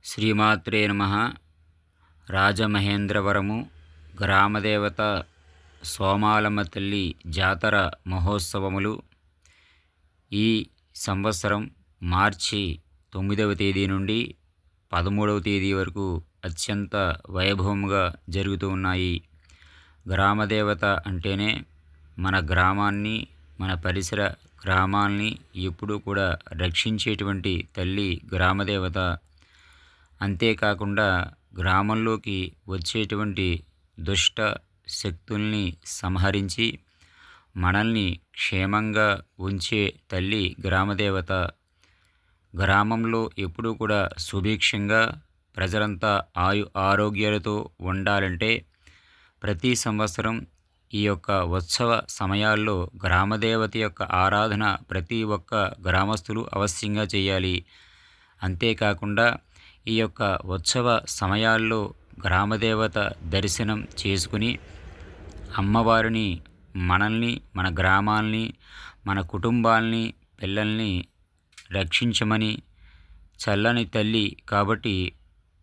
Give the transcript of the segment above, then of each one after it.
శ్రీమాత్రే నమః. రాజమహేంద్రవరము గ్రామదేవత సోమాలమ్మ తల్లి జాతర మహోత్సవములు ఈ సంవత్సరం మార్చి 9వ తేదీ నుండి 13వ తేదీ వరకు అత్యంత వైభవంగా జరుగుతూ ఉన్నాయి. గ్రామదేవత అంటేనే మన గ్రామాన్ని, మన పరిసర గ్రామాల్ని ఎప్పుడూ కూడా రక్షించేటువంటి తల్లి గ్రామదేవత. అంతేకాకుండా గ్రామంలోకి వచ్చేటువంటి దుష్ట శక్తుల్ని సంహరించి మనల్ని క్షేమంగా ఉంచే తల్లి గ్రామదేవత. గ్రామంలో ఎప్పుడూ కూడా సుభిక్షంగా ప్రజలంతా ఆరోగ్యాలతో ఉండాలంటే ప్రతి సంవత్సరం ఈ యొక్క ఉత్సవ సమయాల్లో గ్రామదేవత యొక్క ఆరాధన ప్రతి ఒక్క గ్రామస్తులు అవశ్యంగా చేయాలి. అంతేకాకుండా ఈ యొక్క ఉత్సవ సమయాల్లో గ్రామదేవత దర్శనం చేసుకుని అమ్మవారిని మనల్ని, మన గ్రామాల్ని, మన కుటుంబాల్ని, పిల్లల్ని రక్షించమని, చల్లని తల్లి కాబట్టి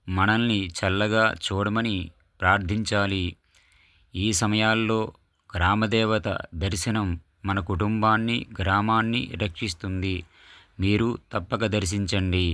మనల్ని చల్లగా చూడమని ప్రార్థించాలి. ఈ సమయాల్లో గ్రామదేవత దర్శనం మన కుటుంబాన్ని, గ్రామాన్ని రక్షిస్తుంది. మీరు తప్పక దర్శించండి.